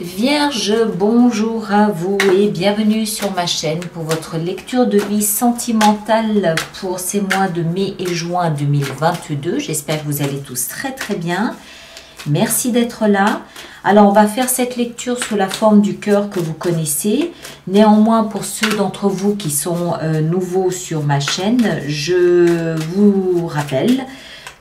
Vierge, bonjour à vous et bienvenue sur ma chaîne pour votre lecture de vie sentimentale pour ces mois de mai et juin 2022. J'espère que vous allez tous très bien. Merci d'être là. Alors, on va faire cette lecture sous la forme du cœur que vous connaissez. Néanmoins, pour ceux d'entre vous qui sont nouveaux sur ma chaîne, je vous rappelle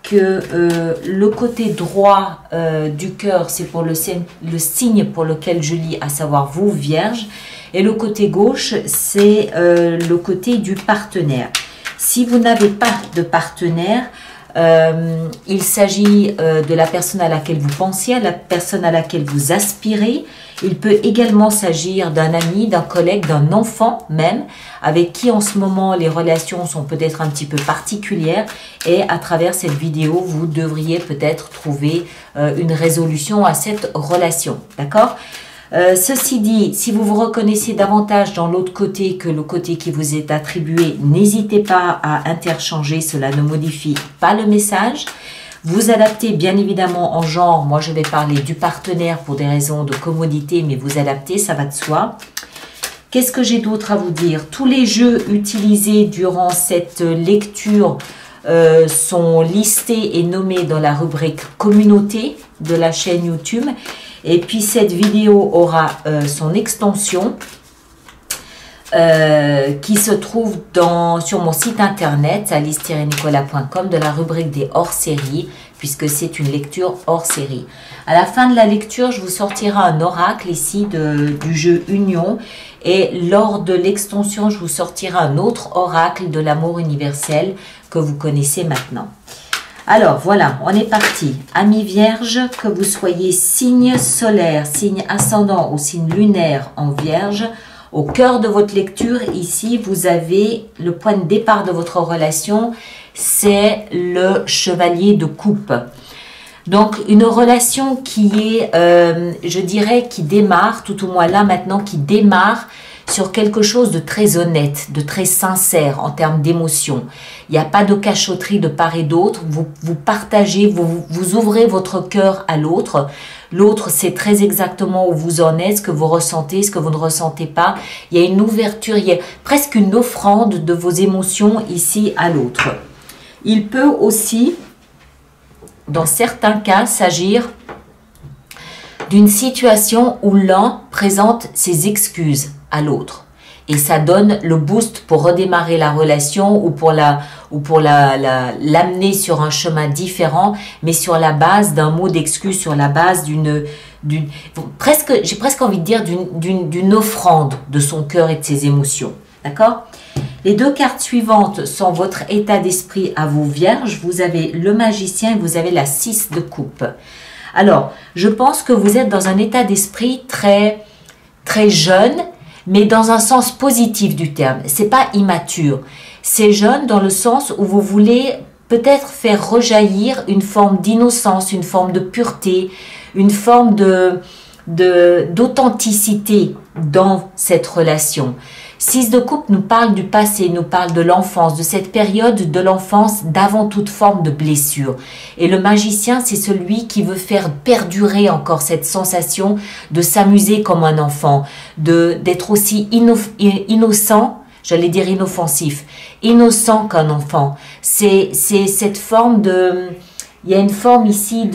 que le côté droit du cœur, c'est pour le signe pour lequel je lis, à savoir vous, Vierge, et le côté gauche, c'est le côté du partenaire. Si vous n'avez pas de partenaire, il s'agit de la personne à laquelle vous pensez, à la personne à laquelle vous aspirez. Il peut également s'agir d'un ami, d'un collègue, d'un enfant même, avec qui en ce moment les relations sont peut-être un petit peu particulières. Et à travers cette vidéo, vous devriez peut-être trouver une résolution à cette relation. D'accord ? Ceci dit, si vous vous reconnaissez davantage dans l'autre côté que le côté qui vous est attribué, n'hésitez pas à interchanger, cela ne modifie pas le message. Vous adaptez bien évidemment en genre, moi je vais parler du partenaire pour des raisons de commodité, mais vous adaptez, ça va de soi. Qu'est-ce que j'ai d'autre à vous dire? Tous les jeux utilisés durant cette lecture sont listés et nommés dans la rubrique communauté de la chaîne YouTube. Et puis cette vidéo aura son extension qui se trouve sur mon site internet alice-nicolas.com de la rubrique des hors-séries, puisque c'est une lecture hors-série. À la fin de la lecture, je vous sortirai un oracle ici du jeu Union, et lors de l'extension, je vous sortirai un autre oracle de l'amour universel que vous connaissez maintenant. Alors voilà, on est parti. Amis Vierge, que vous soyez signe solaire, signe ascendant ou signe lunaire en Vierge, au cœur de votre lecture, ici, vous avez le point de départ de votre relation, c'est le chevalier de coupe. Donc, une relation qui est, je dirais, qui démarre, tout au moins là maintenant, qui démarre sur quelque chose de très honnête, de très sincère en termes d'émotion. Il n'y a pas de cachotterie de part et d'autre. Vous partagez, vous ouvrez votre cœur à l'autre. L'autre sait très exactement où vous en êtes, ce que vous ressentez, ce que vous ne ressentez pas. Il y a une ouverture, il y a presque une offrande de vos émotions ici à l'autre. Il peut aussi, dans certains cas, s'agir d'une situation où l'un présente ses excuses à l'autre. Et ça donne le boost pour redémarrer la relation ou pour l'amener sur un chemin différent, mais sur la base d'un mot d'excuse, sur la base j'ai presque envie de dire d'une offrande de son cœur et de ses émotions. D'accord ? Les deux cartes suivantes sont votre état d'esprit à vous, Vierge. Vous avez le magicien et vous avez la 6 de coupe. Alors, je pense que vous êtes dans un état d'esprit très jeune, mais dans un sens positif du terme. C'est pas immature. C'est jeune dans le sens où vous voulez peut-être faire rejaillir une forme d'innocence, une forme de pureté, une forme d'authenticité dans cette relation. 6 de coupe nous parle du passé, nous parle de l'enfance, de cette période de l'enfance d'avant toute forme de blessure. Et le magicien, c'est celui qui veut faire perdurer encore cette sensation de s'amuser comme un enfant, d'être aussi innocent, j'allais dire inoffensif, innocent qu'un enfant. C'est cette forme il y a une forme ici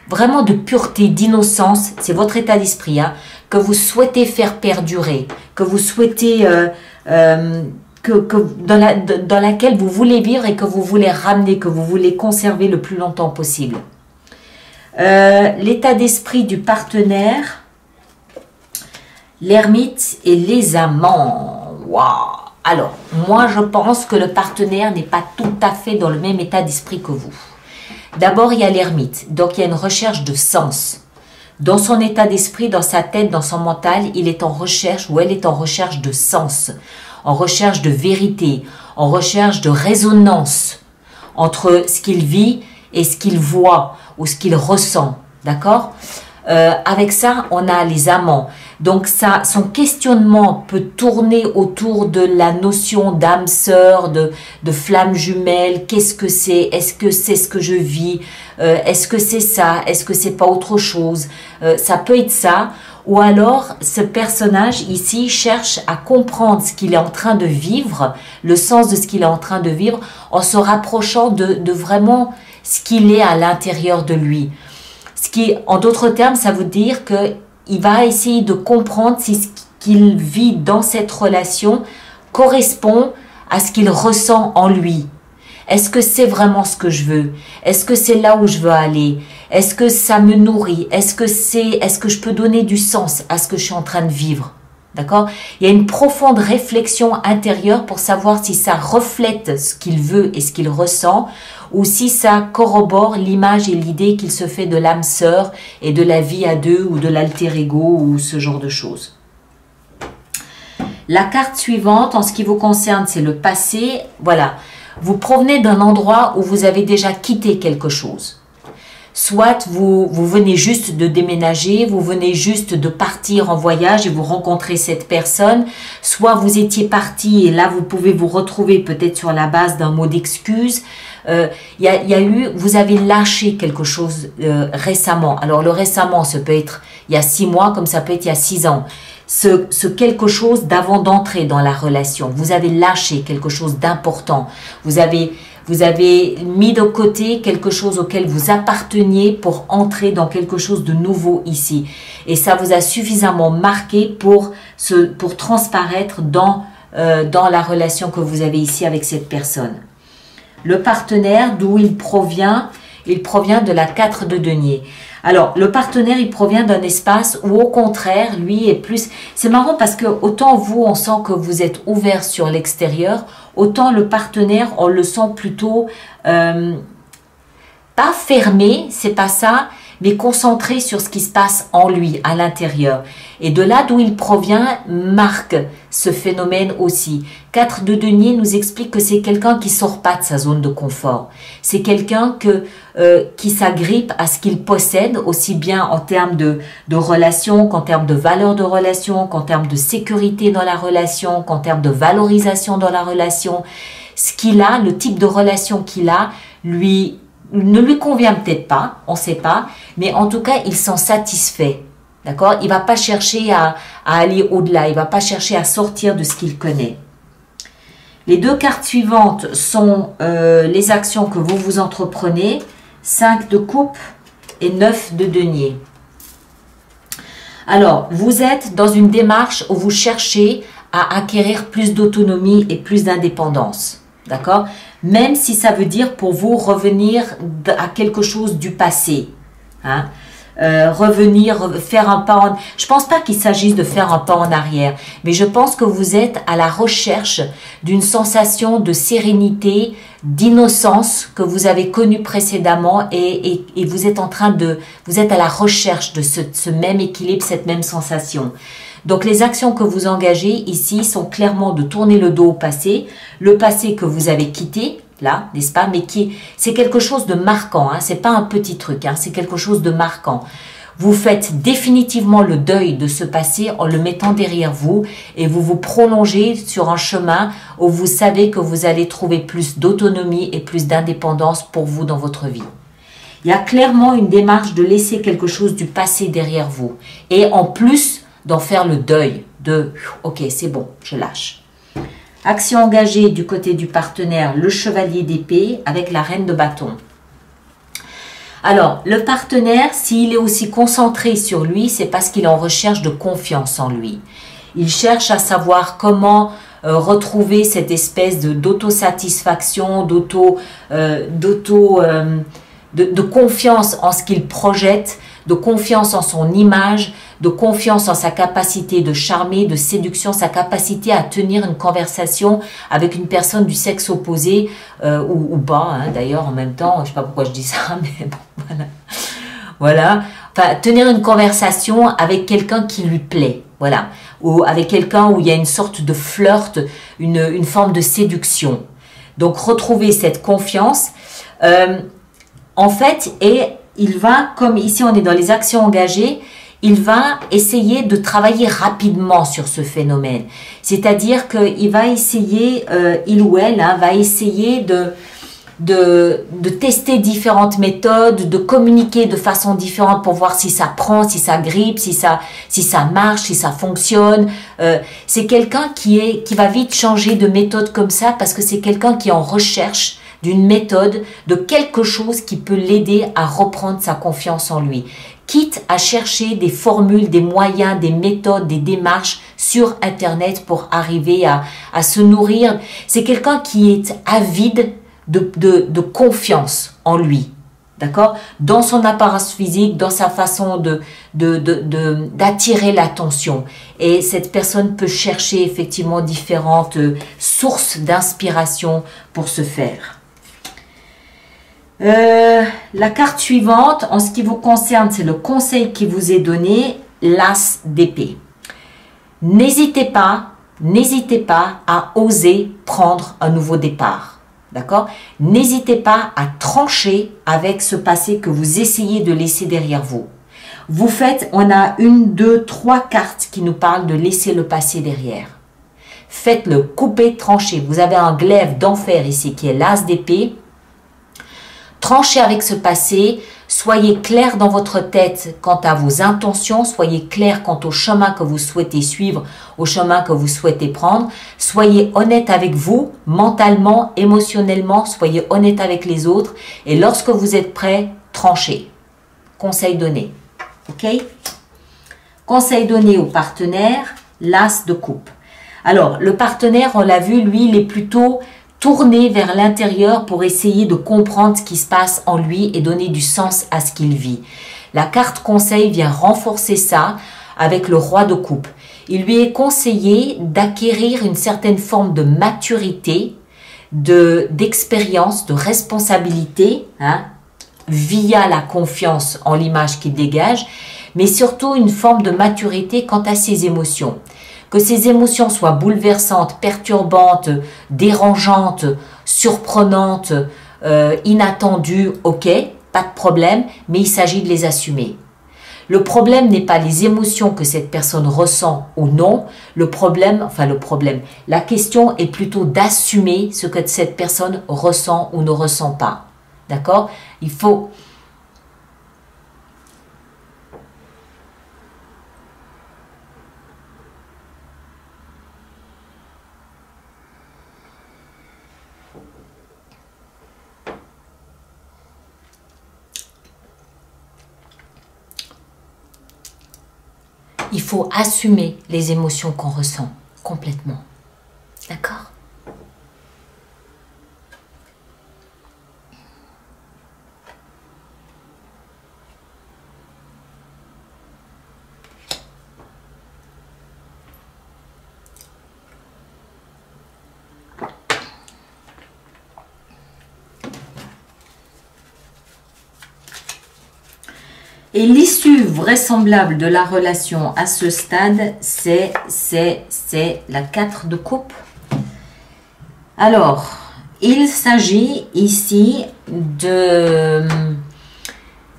vraiment de pureté, d'innocence, c'est votre état d'esprit, hein, que vous souhaitez faire perdurer, que vous souhaitez, dans laquelle vous voulez vivre et que vous voulez ramener, que vous voulez conserver le plus longtemps possible. L'état d'esprit du partenaire, l'ermite et les amants. Waouh! Alors, moi je pense que le partenaire n'est pas tout à fait dans le même état d'esprit que vous. D'abord, il y a l'ermite, donc il y a une recherche de sens. Dans son état d'esprit, dans sa tête, dans son mental, il est en recherche ou elle est en recherche de sens, en recherche de vérité, en recherche de résonance entre ce qu'il vit et ce qu'il voit ou ce qu'il ressent. D'accord ? Avec ça, on a les amants. Donc ça, son questionnement peut tourner autour de la notion d'âme sœur, de flamme jumelle. Qu'est-ce que c'est? Est-ce que c'est ce que je vis? Est-ce que c'est ça? Est-ce que c'est pas autre chose? Ça peut être ça. Ou alors, ce personnage ici cherche à comprendre ce qu'il est en train de vivre, le sens de ce qu'il est en train de vivre, en se rapprochant de vraiment ce qu'il est à l'intérieur de lui. Ce qui, en d'autres termes, ça veut dire qu'il va essayer de comprendre si ce qu'il vit dans cette relation correspond à ce qu'il ressent en lui. Est-ce que c'est vraiment ce que je veux? Est-ce que c'est là où je veux aller? Est-ce que ça me nourrit? Est-ce que je peux donner du sens à ce que je suis en train de vivre? D'accord? Il y a une profonde réflexion intérieure pour savoir si ça reflète ce qu'il veut et ce qu'il ressent, ou si ça corrobore l'image et l'idée qu'il se fait de l'âme sœur et de la vie à deux, ou de l'alter ego, ou ce genre de choses. La carte suivante, en ce qui vous concerne, c'est le passé. Voilà. Vous provenez d'un endroit où vous avez déjà quitté quelque chose. Soit vous venez juste de déménager, vous venez juste de partir en voyage et vous rencontrez cette personne. Soit vous étiez parti et là vous pouvez vous retrouver peut-être sur la base d'un mot d'excuse. Vous avez lâché quelque chose récemment. Alors le récemment, ça peut être il y a 6 mois comme ça peut être il y a 6 ans. Ce quelque chose d'avant d'entrer dans la relation. Vous avez lâché quelque chose d'important. Vous avez mis de côté quelque chose auquel vous apparteniez pour entrer dans quelque chose de nouveau ici. Et ça vous a suffisamment marqué pour transparaître dans la relation que vous avez ici avec cette personne. Le partenaire, d'où il provient de la 4 de denier. Alors, le partenaire, il provient d'un espace où, au contraire, lui est plus... C'est marrant parce que autant vous, on sent que vous êtes ouvert sur l'extérieur, autant le partenaire, on le sent plutôt pas fermé, c'est pas ça, mais concentré sur ce qui se passe en lui, à l'intérieur. Et de là d'où il provient, marque ce phénomène aussi. 4 de denier nous explique que c'est quelqu'un qui sort pas de sa zone de confort. C'est quelqu'un qui s'agrippe à ce qu'il possède, aussi bien en termes de relation, qu'en termes de valeur de relation, qu'en termes de sécurité dans la relation, qu'en termes de valorisation dans la relation. Ce qu'il a, le type de relation qu'il a, ne lui convient peut-être pas, on ne sait pas, mais en tout cas, il s'en satisfait. D'accord? Il ne va pas chercher à aller au-delà, il ne va pas chercher à sortir de ce qu'il connaît. Les 2 cartes suivantes sont les actions que vous entreprenez, 5 de coupe et 9 de denier. Alors, vous êtes dans une démarche où vous cherchez à acquérir plus d'autonomie et plus d'indépendance. D'accord? Même si ça veut dire pour vous revenir à quelque chose du passé. Hein? Faire un pas en... Je pense pas qu'il s'agisse de faire un pas en arrière, mais je pense que vous êtes à la recherche d'une sensation de sérénité, d'innocence que vous avez connue précédemment et vous êtes vous êtes à la recherche de ce même équilibre, cette même sensation. Donc les actions que vous engagez ici sont clairement de tourner le dos au passé, le passé que vous avez quitté, là, n'est-ce pas, mais c'est quelque chose de marquant, hein, c'est pas un petit truc, hein, c'est quelque chose de marquant. Vous faites définitivement le deuil de ce passé en le mettant derrière vous et vous vous prolongez sur un chemin où vous savez que vous allez trouver plus d'autonomie et plus d'indépendance pour vous dans votre vie. Il y a clairement une démarche de laisser quelque chose du passé derrière vous et en plus d'en faire le deuil de « ok, c'est bon, je lâche ». Action engagée du côté du partenaire, le chevalier d'épée avec la reine de bâton. Alors, le partenaire, s'il est aussi concentré sur lui, c'est parce qu'il est en recherche de confiance en lui. Il cherche à savoir comment retrouver cette espèce d'autosatisfaction, de confiance en ce qu'il projette, de confiance en son image, de confiance en sa capacité de charmer, de séduction, sa capacité à tenir une conversation avec une personne du sexe opposé ou pas, hein, d'ailleurs en même temps, je ne sais pas pourquoi je dis ça, mais bon, voilà. Voilà, enfin, tenir une conversation avec quelqu'un qui lui plaît, voilà, ou avec quelqu'un où il y a une sorte de flirt, une forme de séduction. Donc retrouver cette confiance, en fait, est il va, comme ici on est dans les actions engagées, il va essayer de travailler rapidement sur ce phénomène. C'est-à-dire qu'il va essayer, il ou elle va essayer de tester différentes méthodes, de communiquer de façon différente pour voir si ça prend, si ça grippe, si ça marche, si ça fonctionne. C'est quelqu'un qui va vite changer de méthode comme ça parce que c'est quelqu'un qui est en recherche d'une méthode, de quelque chose qui peut l'aider à reprendre sa confiance en lui. Quitte à chercher des formules, des moyens, des méthodes, des démarches sur Internet pour arriver à se nourrir. C'est quelqu'un qui est avide de confiance en lui. D'accord? Dans son apparence physique, dans sa façon d'attirer l'attention. Et cette personne peut chercher effectivement différentes sources d'inspiration pour ce faire. La carte suivante, en ce qui vous concerne, c'est le conseil qui vous est donné, l'As d'épée. N'hésitez pas à oser prendre un nouveau départ. D'accord? N'hésitez pas à trancher avec ce passé que vous essayez de laisser derrière vous. Vous faites, on a 1, 2, 3 cartes qui nous parlent de laisser le passé derrière. Faites-le, coupez, tranchez. Vous avez un glaive d'enfer ici qui est l'As d'épée. Tranchez avec ce passé, soyez clair dans votre tête quant à vos intentions, soyez clair quant au chemin que vous souhaitez suivre, au chemin que vous souhaitez prendre. Soyez honnête avec vous, mentalement, émotionnellement, soyez honnête avec les autres. Et lorsque vous êtes prêt, tranchez. Conseil donné. Ok? Conseil donné au partenaire, l'As de coupe. Alors, le partenaire, on l'a vu, lui, il est plutôt tourner vers l'intérieur pour essayer de comprendre ce qui se passe en lui et donner du sens à ce qu'il vit. La carte conseil vient renforcer ça avec le roi de coupe. Il lui est conseillé d'acquérir une certaine forme de maturité, d'expérience, de responsabilité, via la confiance en l'image qu'il dégage, mais surtout une forme de maturité quant à ses émotions. Que ces émotions soient bouleversantes, perturbantes, dérangeantes, surprenantes, inattendues, ok, pas de problème, mais il s'agit de les assumer. Le problème n'est pas les émotions que cette personne ressent ou non, la question est plutôt d'assumer ce que cette personne ressent ou ne ressent pas. D'accord? Il faut assumer les émotions qu'on ressent complètement. D'accord? Et l'issue vraisemblable de la relation à ce stade, c'est la 4 de coupe. Alors, il s'agit ici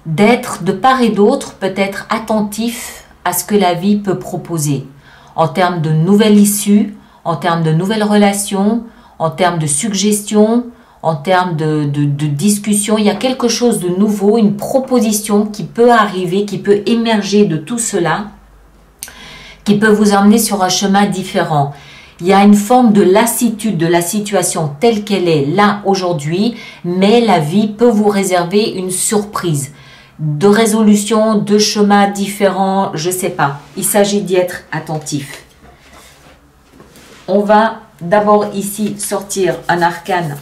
d'être de part et d'autre peut-être attentif à ce que la vie peut proposer en termes de nouvelles issues, en termes de nouvelles relations, en termes de suggestions, en termes de discussion. Il y a quelque chose de nouveau, une proposition qui peut arriver, qui peut émerger de tout cela, qui peut vous emmener sur un chemin différent. Il y a une forme de lassitude de la situation telle qu'elle est là aujourd'hui, mais la vie peut vous réserver une surprise de résolution, de chemins différents, je ne sais pas. Il s'agit d'y être attentif. On va d'abord ici sortir un arcane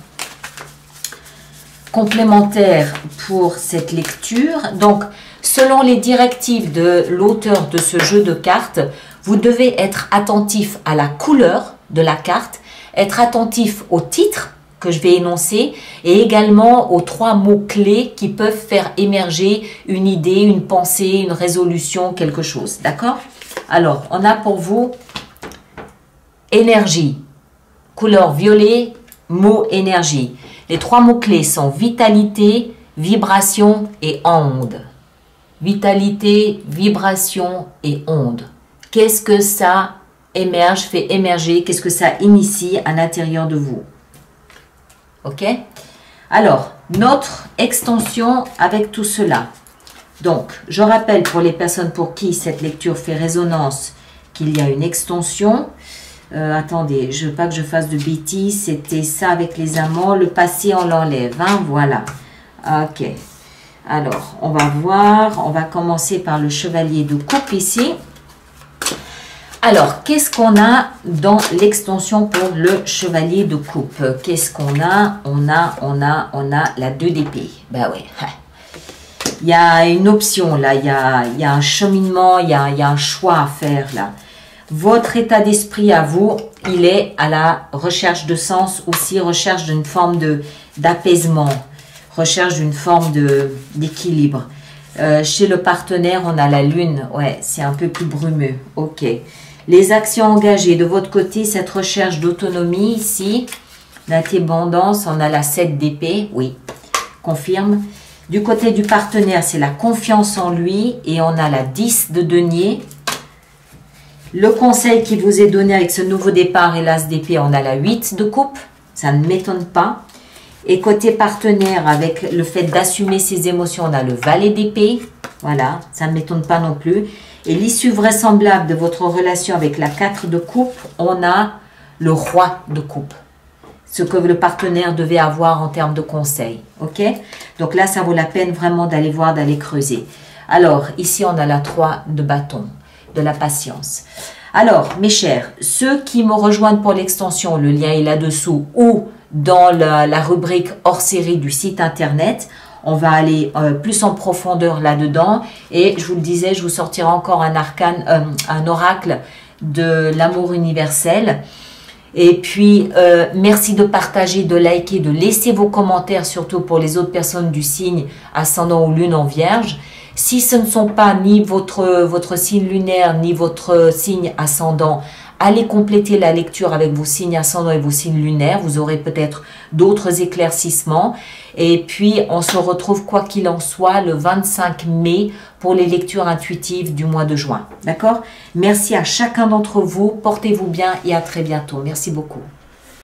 complémentaire pour cette lecture. Donc, selon les directives de l'auteur de ce jeu de cartes, vous devez être attentif à la couleur de la carte, être attentif au titre que je vais énoncer et également aux 3 mots-clés qui peuvent faire émerger une idée, une pensée, une résolution, quelque chose. D'accord? Alors, on a pour vous énergie, couleur violet, mot énergie. Les 3 mots-clés sont vitalité, vibration et onde. Vitalité, vibration et onde. Qu'est-ce que ça émerge, fait émerger, qu'est-ce que ça initie à l'intérieur de vous? Ok? Alors, notre extension avec tout cela. Donc, je rappelle pour les personnes pour qui cette lecture fait résonance qu'il y a une extension. Attendez, je ne veux pas que je fasse de bêtises. C'était ça avec les amants. Le passé, on l'enlève. Hein, voilà. Ok. Alors, on va voir. On va commencer par le chevalier de coupe ici. Alors, qu'est-ce qu'on a dans l'extension pour le chevalier de coupe? Qu'est-ce qu'on a? On a la 2 d'épée. Ben oui. Il y a une option là. Il y a un cheminement. Il y a un choix à faire là. Votre état d'esprit à vous, il est à la recherche de sens, aussi recherche d'une forme d'apaisement, recherche d'une forme d'équilibre. Chez le partenaire, on a la lune, ouais, c'est un peu plus brumeux, ok. Les actions engagées, de votre côté, cette recherche d'autonomie ici, l'indépendance, on a la 7 d'épée, oui, confirme. Du côté du partenaire, c'est la confiance en lui et on a la 10 de denier. Le conseil qui vous est donné avec ce nouveau départ et l'as d'épée, on a la 8 de coupe. Ça ne m'étonne pas. Et côté partenaire, avec le fait d'assumer ses émotions, on a le valet d'épée. Voilà, ça ne m'étonne pas non plus. Et l'issue vraisemblable de votre relation avec la 4 de coupe, on a le roi de coupe. Ce que le partenaire devait avoir en termes de conseils. Ok? Donc là, ça vaut la peine vraiment d'aller voir, d'aller creuser. Alors, ici, on a la 3 de bâton. De la patience. Alors, mes chers, ceux qui me rejoignent pour l'extension, le lien est là-dessous ou dans la rubrique hors série du site internet. On va aller plus en profondeur là-dedans. Et je vous le disais, je vous sortirai encore un arcane, un oracle de l'amour universel. Et puis, merci de partager, de liker, de laisser vos commentaires, surtout pour les autres personnes du signe ascendant ou lune en vierge. Si ce ne sont pas ni votre signe lunaire, ni votre signe ascendant, allez compléter la lecture avec vos signes ascendants et vos signes lunaires. Vous aurez peut-être d'autres éclaircissements. Et puis, on se retrouve, quoi qu'il en soit, le 25 mai pour les lectures intuitives du mois de juin. D'accord? Merci à chacun d'entre vous. Portez-vous bien et à très bientôt. Merci beaucoup.